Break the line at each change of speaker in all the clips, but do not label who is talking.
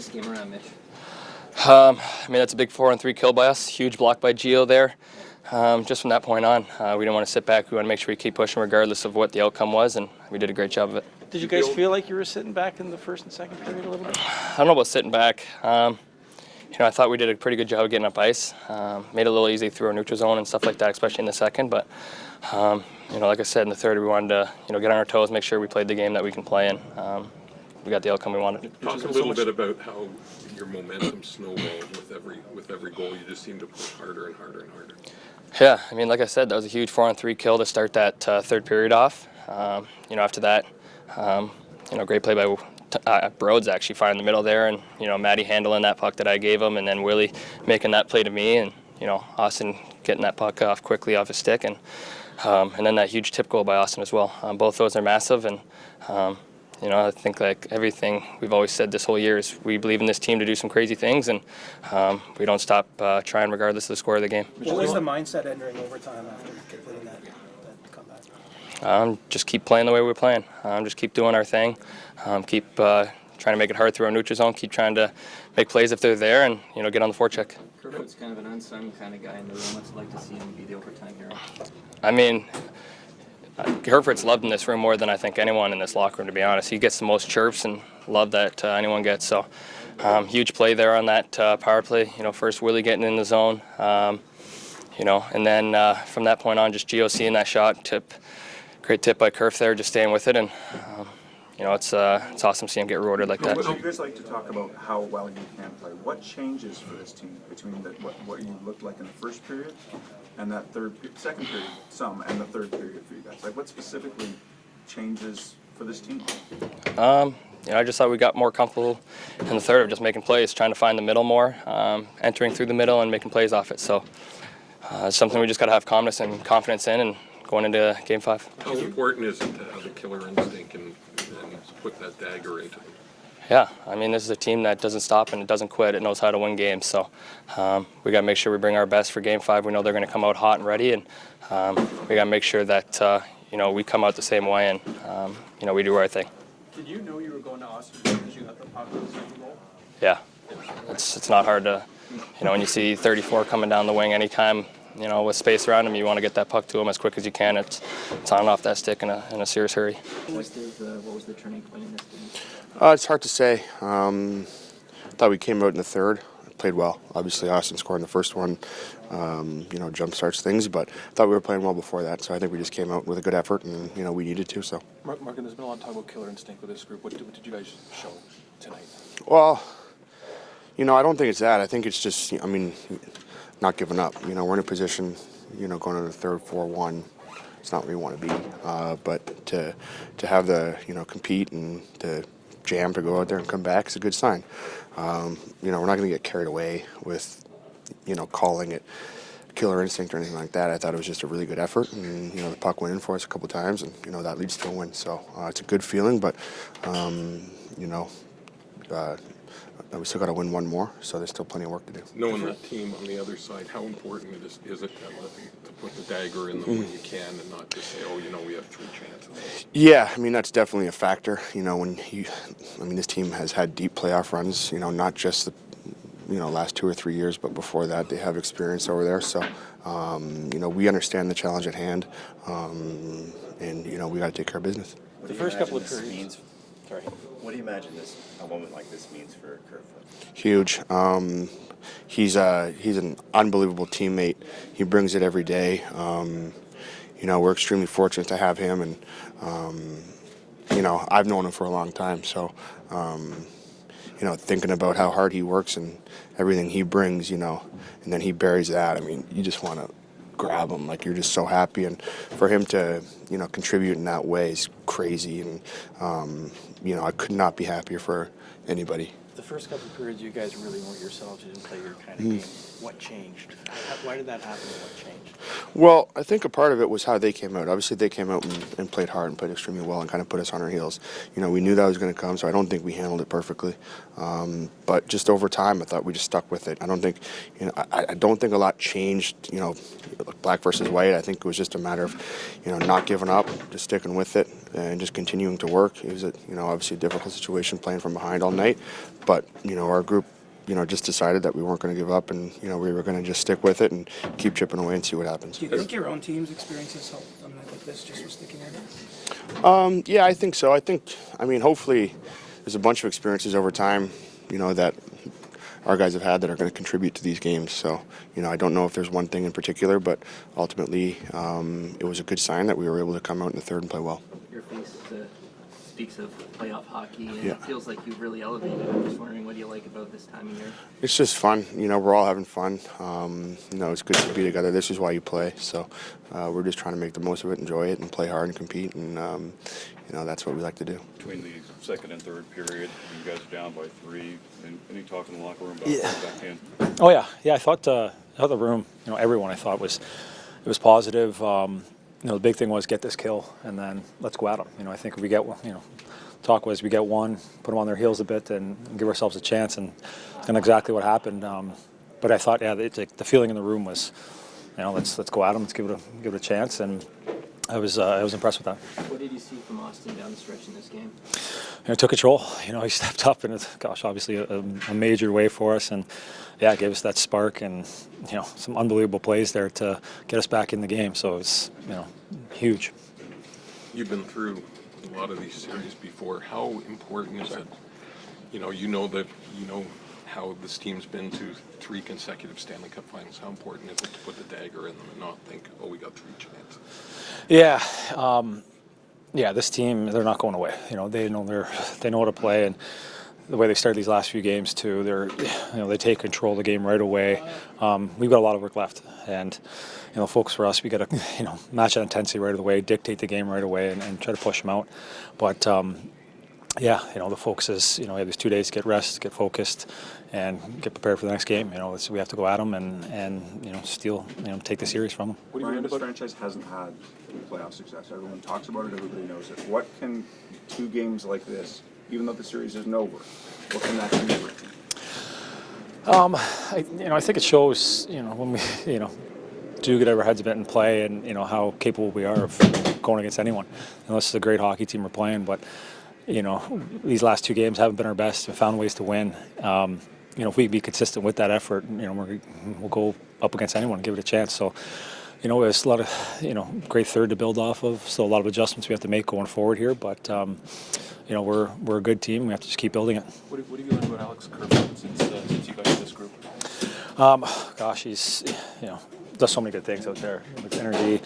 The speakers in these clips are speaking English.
this game around, Mitch?
I mean, that's a big 4-on-3 kill by us. Huge block by Gio there. Just from that point on, we didn't want to sit back. We want to make sure we keep pushing regardless of what the outcome was, and we did a great job of it.
Did you guys feel like you were sitting back in the first and second period a little bit?
I don't know about sitting back. I thought we did a pretty good job of getting up ice. Made it a little easy through our neutral zone and stuff like that, especially in the second. But, like I said, in the third, we wanted to, get on our toes, make sure we played the game that we can play, and we got the outcome we wanted.
Talk a little bit about how your momentum snowballed with every goal. You just seem to push harder and harder and harder.
Yeah, I mean, like I said, that was a huge 4-on-3 kill to start that third period off. After that, great play by Broads actually finding the middle there, and Matty handling that puck that I gave him, and then Rielly making that play to me, and Auston getting that puck off quickly off his stick, and then that huge tip goal by Auston as well. Both those are massive, and I think like everything we've always said this whole year is we believe in this team to do some crazy things, and we don't stop trying regardless of the score of the game.
What was the mindset entering overtime after completing that comeback?
Just keep playing the way we're playing. Just keep doing our thing. Keep trying to make it hard through our neutral zone. Keep trying to make plays if they're there, and get on the forecheck.
Kerfoot's kind of an unsung kind of guy in the room. What's it like to see him be the overtime hero?
I mean, Kerfoot's loved in this room more than I think anyone in this locker room, to be honest. He gets the most chirps and love that anyone gets. So huge play there on that power play. First Willie getting in the zone, and then from that point on, just Gio seeing that shot, great tip by Kerf there, just staying with it, and it's awesome to see him get rewarded like that.
Would you guys like to talk about how well you can play? What changes for this team between what you looked like in the first period and that second period, and the third period for you guys? Like, what specifically changes for this team?
I just thought we got more comfortable in the third of just making plays, trying to find the middle more, entering through the middle and making plays off it. So it's something we just got to have calmness and confidence in, and going into Game 5.
How important is it to have the killer instinct and put that dagger into them?
Yeah, I mean, this is a team that doesn't stop and it doesn't quit. It knows how to win games. So we got to make sure we bring our best for Game 5. We know they're going to come out hot and ready, and we got to make sure that we come out the same way, and we do our thing.
Did you know you were going to Auston because you got the puck in the second goal?
Yeah, it's not hard to, when you see 34 coming down the wing anytime, with space around him, you want to get that puck to him as quick as you can. It's on and off that stick in a serious hurry.
What was the turning point in this game?
It's hard to say. Thought we came out in the third, played well. Obviously, Auston scored in the first one, jump starts things, but thought we were playing well before that. So I think we just came out with a good effort, and we needed to. So.
Mark, there's been a lot of talk about killer instinct with this group. What did you guys show tonight?
Well, I don't think it's that. I think it's just, not giving up. We're in a position, going to the third 4-1. It's not where we want to be, but to have the compete and to jam to go out there and come back is a good sign. We're not going to get carried away with calling it killer instinct or anything like that. I thought it was just a really good effort, and the puck went in for us a couple times, and that leads to a win. So it's a good feeling, but we still got to win one more, so there's still plenty of work to do.
Knowing that team on the other side, how important is it to put the dagger in them when you can, and not just say, we have 3 chances?
Yeah, that's definitely a factor. This team has had deep playoff runs. Not just the last 2 or 3 years, but before that, they have experience over there. So, we understand the challenge at hand, and we got to take care of business.
The first couple of periods. Sorry.
What do you imagine a moment like this means for Kerfoot?
Huge. He's an unbelievable teammate. He brings it every day. We're extremely fortunate to have him, and I've known him for a long time. So, thinking about how hard he works and everything he brings, and then he buries that. You just want to grab him. Like, you're just so happy, and for him to contribute in that way is crazy, and I could not be happier for anybody.
The first couple of periods, you guys really weren't yourselves. You didn't play your kind of game. What changed? Why did that happen, and what changed?
Well, I think a part of it was how they came out. Obviously, they came out and played hard and played extremely well and kind of put us on our heels. We knew that was going to come, so I don't think we handled it perfectly. But just over time, I thought we just stuck with it. I don't think, I don't think a lot changed, black versus white. I think it was just a matter of, not giving up, just sticking with it. and just continuing to work. It was obviously a difficult situation playing from behind all night, but our group just decided that we weren't going to give up, and we were going to just stick with it and keep chipping away and see what happens.
Do you think your own team's experiences helped on a night like this, just with sticking in?
Yeah, I think so. Hopefully there's a bunch of experiences over time, that our guys have had that are going to contribute to these games. So, I don't know if there's one thing in particular, but ultimately it was a good sign that we were able to come out in the third and play well.
Your face speaks of playoff hockey, and
Yeah.
it feels like you've really elevated. I'm just wondering, what do you like about this time of year?
It's just fun. We're all having fun. It's good to be together. This is why you play. So we're just trying to make the most of it, enjoy it, and play hard and compete. And, that's what we like to do.
Between the second and third period, you guys are down by 3. Any talk in the locker room about back in?
Oh yeah. I thought the room, everyone I thought was positive. The big thing was get this kill and then let's go at them. I think if we get one, talk was we get one, put them on their heels a bit and give ourselves a chance, and it's kind of exactly what happened. But I thought, the feeling in the room was, let's go at them, let's give it a chance, and I was impressed with that.
What did you see from Auston down the stretch in this game?
Took control. He stepped up in obviously a major way for us, and gave us that spark and some unbelievable plays there to get us back in the game. So it's huge.
You've been through a lot of these series before. How important is it? How this team's been to 3 consecutive Stanley Cup finals. How important is it to put the dagger in them and not think, oh, we got 3 chances?
Yeah. This team, they're not going away. They know how to play, and the way they started these last few games too, they take control of the game right away. We've got a lot of work left, and focus for us. We got to match that intensity right away, dictate the game right away, and try to push them out. But the focus is we have these 2 days to get rest, get focused, and get prepared for the next game. We have to go at them and steal, take the series from them.
Ryan, this franchise hasn't had playoff success. Everyone talks about it. Everybody knows it. What can 2 games like this, even though the series isn't over, what can that do for a team?
I think it shows, when we, do get our heads a bit in play, and how capable we are of going against anyone. This is a great hockey team we're playing, but these last 2 games haven't been our best. We found ways to win. If we be consistent with that effort, we'll go up against anyone and give it a chance. So, there's a lot of, great third to build off of. So a lot of adjustments we have to make going forward here. But, we're a good team. We have to just keep building it.
What have you learned about Alex Kerfoot since you got in this group?
He's, does so many good things out there with energy,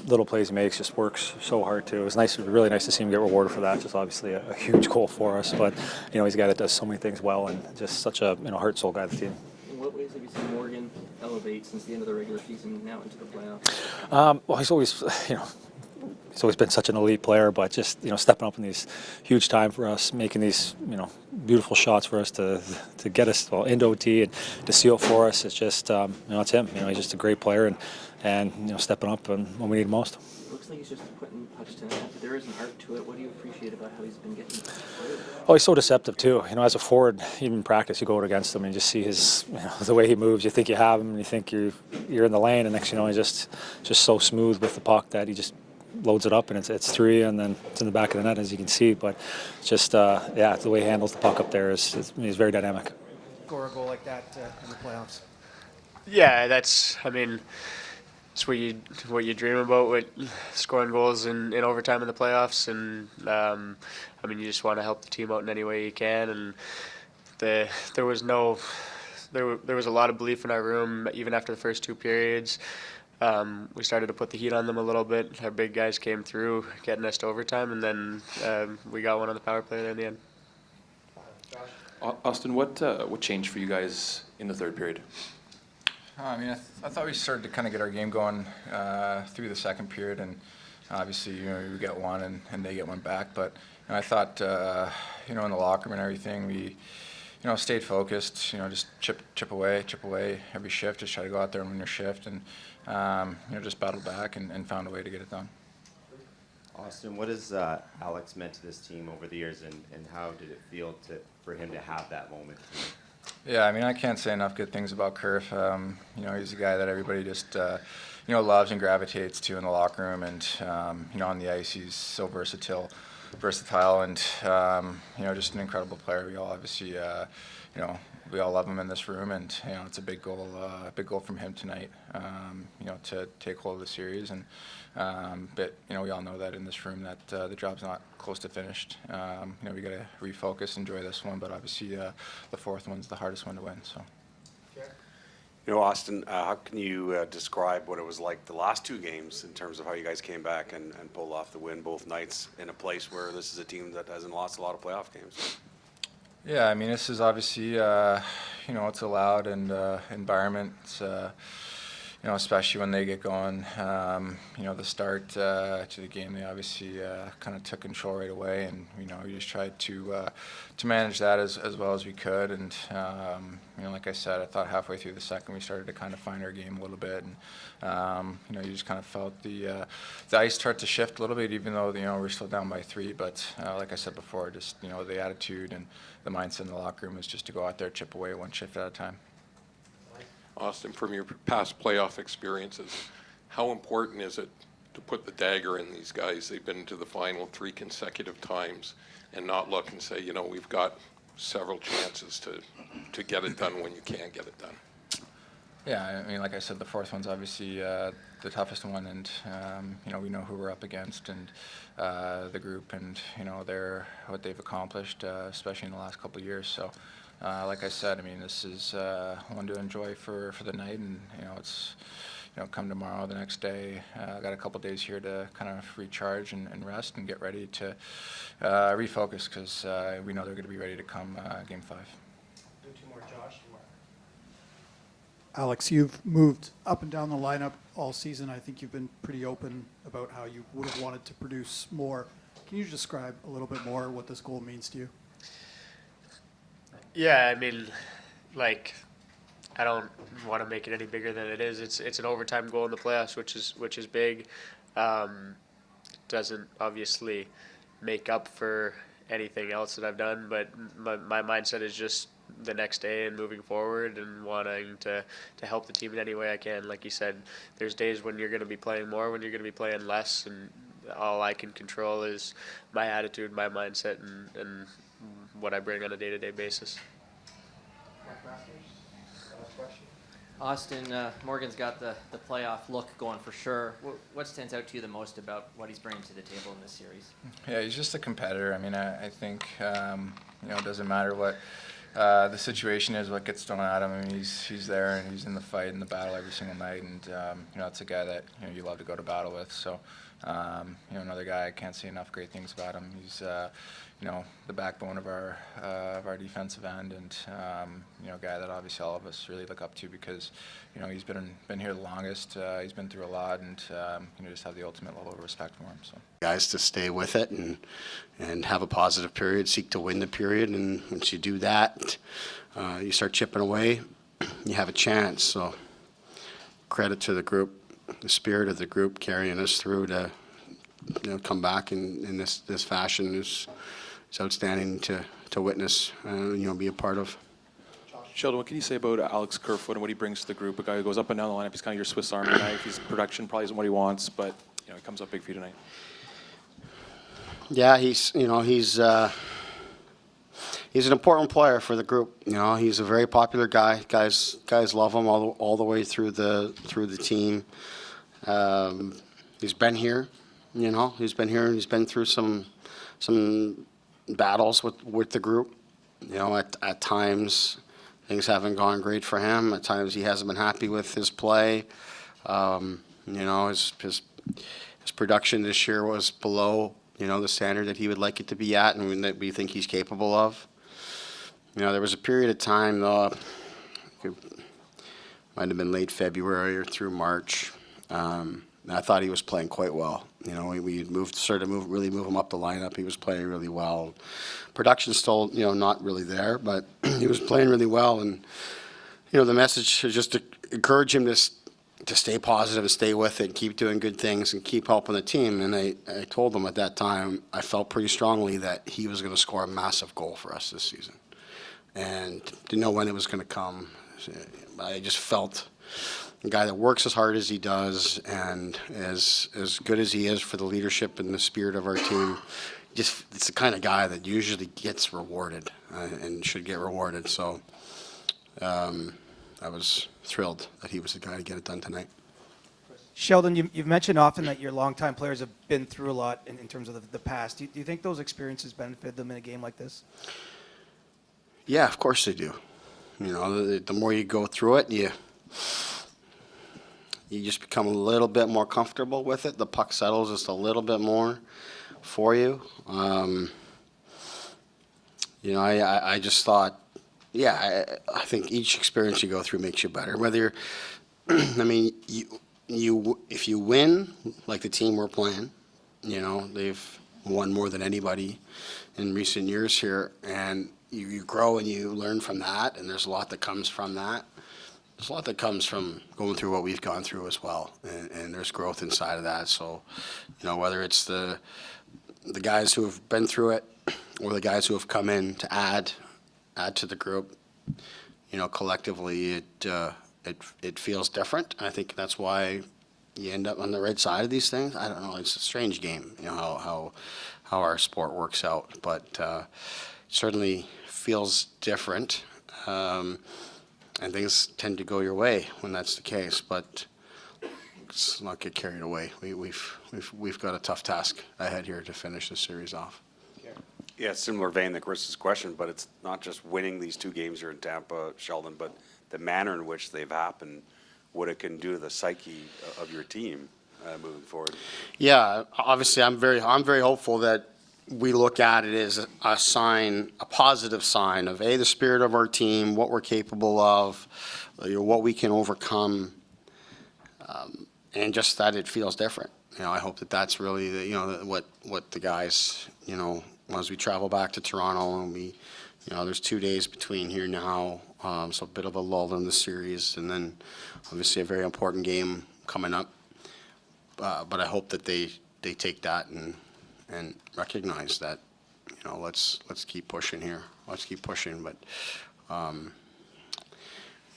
little plays he makes, just works so hard too. It was really nice to see him get rewarded for that. Just obviously a huge goal for us, but he's a guy that does so many things well, and just such a heart soul guy of the team.
In what ways have you seen Morgan elevate since the end of the regular season now into the playoffs?
Well, he's always been such an elite player, but just stepping up in these huge time for us, making these beautiful shots for us to get us into OT and to seal for us. It's just it's him. He's just a great player and stepping up when we need him most.
It looks like he's just putting punch to the net, but there is an art to it. What do you appreciate about how he's been getting played?
Oh, he's so deceptive too. As a forward, even in practice, you go out against him and you just see his, the way he moves. You think you have him, and you think you're in the lane, and next he's just so smooth with the puck that he just loads it up, and it's 3, and then it's in the back of the net, as you can see. But just the way he handles the puck up there is very dynamic.
Score a goal like that in the playoffs.
Yeah, it's what you dream about with scoring goals in overtime in the playoffs, and you just want to help the team out in any way you can. And there was a lot of belief in our room even after the first 2 periods. We started to put the heat on them a little bit. Our big guys came through, getting us to overtime, and then we got one on the power play there in the end.
Auston, what changed for you guys in the third period?
I thought we started to kind of get our game going through the second period, and obviously, we get one and they get one back. But I thought, in the locker room and everything, we, stayed focused. Just chip away every shift. Just try to go out there and win your shift, and just battled back and found a way to get it done.
Auston, what has Alex meant to this team over the years, and how did it feel for him to have that moment?
Yeah, I can't say enough good things about Kerf. He's a guy that everybody just, loves and gravitates to in the locker room, and on the ice he's so versatile, and just an incredible player. We all obviously we all love him in this room, and it's a big goal from him tonight. To take hold of the series, and but we all know that in this room that the job's not close to finished. We got to refocus, enjoy this one, but obviously the fourth one's the hardest one to win. So.
Auston, how can you describe what it was like the last two games in terms of how you guys came back and pulled off the win both nights in a place where this is a team that hasn't lost a lot of playoff games?
Yeah, I mean, this is obviously, it's a loud and environment. It's, especially when they get going. The start to the game, they obviously kind of took control right away, and we just tried to manage that as well as we could. And like I said, I thought halfway through the second we started to kind of find our game a little bit, and you just kind of felt the ice start to shift a little bit, even though we're still down by 3. But like I said before, just the attitude and the mindset in the locker room is just to go out there, chip away one shift at a time.
Auston, from your past playoff experiences, how important is it to put the dagger in these guys? They've been to the final 3 consecutive times, and not look and say, we've got several chances to get it done when you can't get it done.
Yeah, I mean, like I said, the fourth one's obviously the toughest one, and we know who we're up against, and the group, and what they've accomplished, especially in the last couple of years. So. Like I said, I mean, this is one to enjoy for the night, and it's come tomorrow, the next day. I got a couple days here to kind of recharge and rest and get ready to refocus, because we know they're going to be ready to come Game 5.
Do 2 more, Josh.
Alex, you've moved up and down the lineup all season. I think you've been pretty open about how you would have wanted to produce more. Can you describe a little bit more what this goal means to you?
Yeah, I mean, I don't want to make it any bigger than it is. It's an overtime goal in the playoffs, which is big. Doesn't obviously make up for anything else that I've done, but my mindset is just the next day and moving forward and wanting to help the team in any way I can. Like you said, there's days when you're going to be playing more, when you're going to be playing less, and all I can control is my attitude, my mindset, and what I bring on a day-to-day basis.
Auston, Morgan's got the playoff look going for sure. What stands out to you the most about what he's bringing to the table in this series?
Yeah, he's just a competitor. I mean, I think it doesn't matter what the situation is, what gets thrown at him. I mean, he's there, and he's in the fight and the battle every single night, and it's a guy that you love to go to battle with. So another guy, I can't say enough great things about him. He's the backbone of our defensive end, and a guy that obviously all of us really look up to, because he's been here the longest. He's been through a lot, and just have the ultimate level of respect for him. So
Guys to stay with it and have a positive period, seek to win the period, and once you do that, you start chipping away, you have a chance. So credit to the group, the spirit of the group carrying us through to come back in this fashion is outstanding to witness, be a part of.
Sheldon, what can you say about Alex Kerfoot and what he brings to the group? A guy who goes up and down the lineup. He's kind of your Swiss Army knife. His production probably isn't what he wants, but he comes up big for you tonight.
Yeah, he's an important player for the group. He's a very popular guy. Guys love him all the way through the team. He's been here. He's been here, and he's been through some battles with the group. At times things haven't gone great for him. At times he hasn't been happy with his play. His production this year was below the standard that he would like it to be at, and that we think he's capable of. There was a period of time, though, it might have been late February or through March. I thought he was playing quite well. We started to really move him up the lineup. He was playing really well. Production's still, not really there, but he was playing really well. And, the message is just to encourage him to stay positive and stay with it, keep doing good things, and keep helping the team. And I told him at that time, I felt pretty strongly that he was going to score a massive goal for us this season. And didn't know when it was going to come.
I just felt a guy that works as hard as he does and as good as he is for the leadership and the spirit of our team. Just it's the kind of guy that usually gets rewarded and should get rewarded. So I was thrilled that he was the guy to get it done tonight.
Sheldon, you've mentioned often that your longtime players have been through a lot in terms of the past. Do you think those experiences benefit them in a game like this?
Yeah, of course they do. You know, the more you go through it, you just become a little bit more comfortable with it. The puck settles just a little bit more for you. You know, I just thought, yeah, I think each experience you go through makes you better. Whether you're, I mean, if you win, like the team we're playing, you know, they've won more than anybody in recent years here, and you grow and you learn from that, and there's a lot that comes from that. There's a lot that comes from going through what we've gone through as well, and there's growth inside of that. So, you know, whether it's the guys who have been through it or the guys who have come in to add to the group, you know, collectively it feels different. I think that's why you end up on the right side of these things. I don't know. It's a strange game, you know, how our sport works out, but certainly feels different. And things tend to go your way when that's the case, but let's not get carried away. We've got a tough task ahead here to finish this series off.
Yeah, similar vein to Chris's question, but it's not just winning these two games here in Tampa, Sheldon, but the manner in which they've happened, what it can do to the psyche of your team moving forward.
Yeah, obviously, I'm very hopeful that we look at it as a sign, a positive sign of the spirit of our team, what we're capable of, you know, what we can overcome, and just that it feels different. You know, I hope that that's really the, you know, what the guys, you know, as we travel back to Toronto and we, you know, there's 2 days between here now, so a bit of a lull in the series, and then obviously a very important game coming up. But I hope that they take that and recognize that, you know, let's keep pushing here. Let's keep pushing. But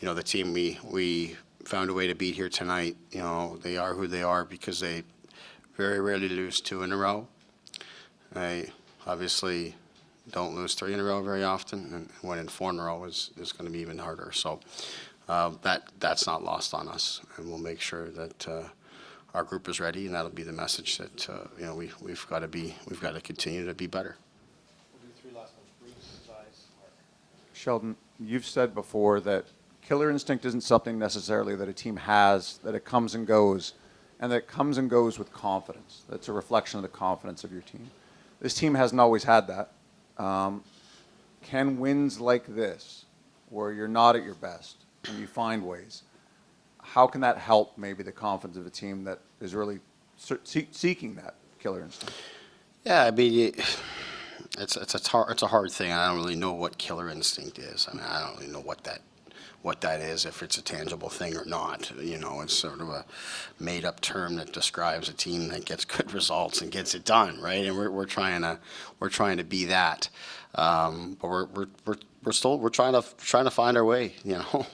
you know, the team we found a way to beat here tonight. You know, they are who they are because they very rarely lose 2 in a row. They obviously don't lose 3 in a row very often, and winning 4 in a row is going to be even harder. So that's not lost on us, and we'll make sure that our group is ready, and that'll be the message that you know we've got to continue to be better.
We'll do 3 last ones. Bruce, Size, Mark.
Sheldon, you've said before that killer instinct isn't something necessarily that a team has, that it comes and goes, and that it comes and goes with confidence. That's a reflection of the confidence of your team. This team hasn't always had that. Can wins like this, where you're not at your best and you find ways, how can that help maybe the confidence of a team that is really seeking that killer instinct?
Yeah, I mean, it's a hard thing. I don't really know what killer instinct is. I mean, I don't really know what that is, if it's a tangible thing or not. You know, it's sort of a made-up term that describes a team that gets good results and gets it done, right? And we're trying to be that, but we're still trying to find our way. You know,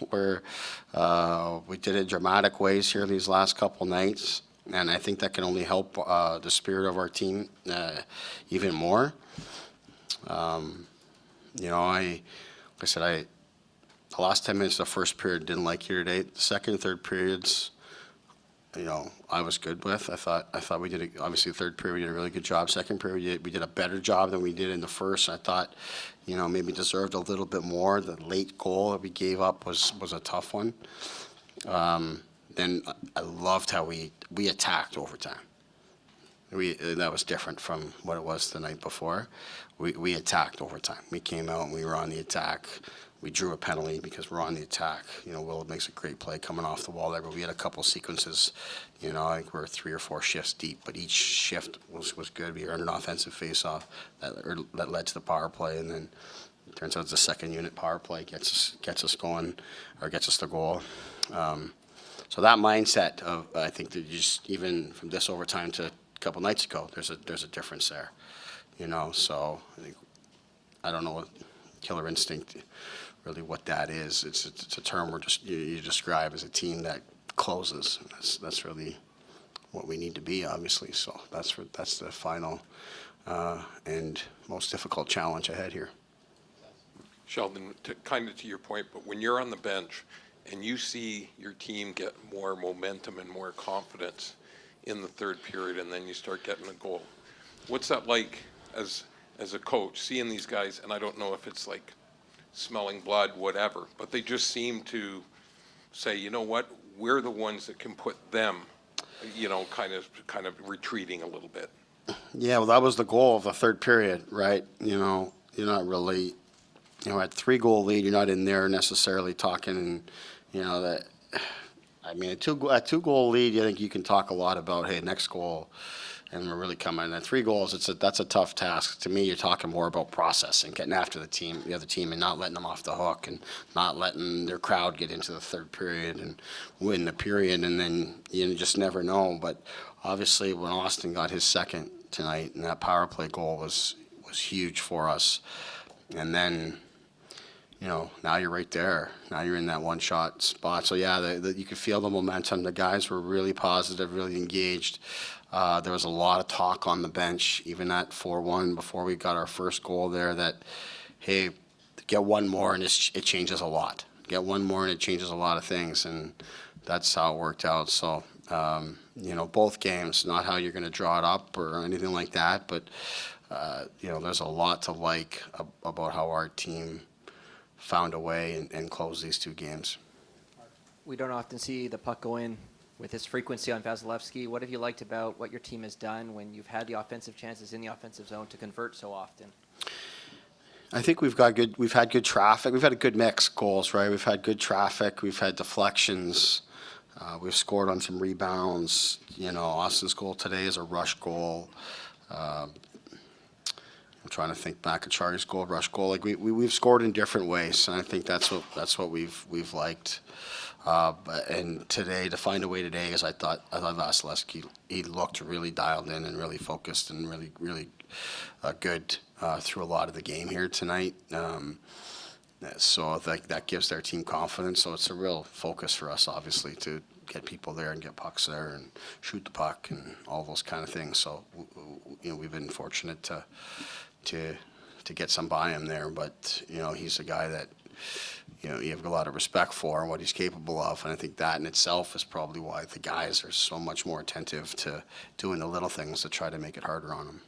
we did it dramatic ways here these last couple nights, and I think that can only help the spirit of our team even more. You know, like I said, the last 10 minutes of the first period didn't like here today. The second and third periods, you know, I was good with. I thought we did obviously the third period we did a really good job. Second period we did a better job than we did in the first. I thought, you know, maybe deserved a little bit more. The late goal that we gave up was a tough one. Then I loved how we attacked overtime. That was different from what it was the night before. We attacked overtime. We came out and we were on the attack. We drew a penalty because we're on the attack. You know, Will makes a great play coming off the wall there, but we had a couple sequences, you know, I think we're 3 or 4 shifts deep, but each shift was good. We earned an offensive faceoff that led to the power play, and then it turns out the second unit power play gets us going, or gets us the goal. So that mindset of, I think that just even from this overtime to a couple nights ago, there's a difference there, you know. So I don't know what killer instinct really what that is. It's a term you describe as a team that closes. That's really what we need to be, obviously. So that's the final and most difficult challenge ahead here.
Sheldon, kind of to your point, but when you're on the bench and you see your team get more momentum and more confidence in the third period, and then you start getting a goal, what's that like as a coach, seeing these guys? And I don't know if it's like smelling blood, whatever, but they just seem to say, you know what, we're the ones that can put them, kind of retreating a little bit.
Yeah, well, that was the goal of the third period, right? You're not really, at 3-goal lead, you're not in there necessarily talking, that. I mean, at 2-goal lead, I think you can talk a lot about, hey, next goal, and we're really coming in. At 3 goals, that's a tough task. To me, you're talking more about processing, getting after the other team, and not letting them off the hook, and not letting their crowd get into the third period and win the period, and then you just never know. But obviously, when Auston got his second tonight, and that power play goal was huge for us, and then. Now you're right there. Now you're in that one-shot spot. So, yeah, you could feel the momentum. The guys were really positive, really engaged. There was a lot of talk on the bench, even at 4-1 before we got our first goal there, that, hey, get one more and it changes a lot. Get one more and it changes a lot of things, and that's how it worked out. So, both games, not how you're going to draw it up or anything like that, but, there's a lot to like about how our team found a way and closed these 2 games.
We don't often see the puck go in with this frequency on Vasilevsky. What have you liked about what your team has done when you've had the offensive chances in the offensive zone to convert so often?
I think we've had good traffic. We've had a good mix goals, right? We've had good traffic. We've had deflections. We've scored on some rebounds. Auston's goal today is a rush goal. I'm trying to think back at Charlie's goal, rush goal. Like we've scored in different ways, and I think that's what we've liked. And today, to find a way today, is I thought Vasilevsky, he looked really dialed in and really focused and really good through a lot of the game here tonight. So that gives their team confidence. So it's a real focus for us, obviously, to get people there and get pucks there and shoot the puck and all those kind of things. So we've been fortunate to get some by him there, but he's a guy that you have a lot of respect for and what he's capable of, and I think that in itself is probably why the guys are so much more attentive to doing the little things to try to make it harder on him.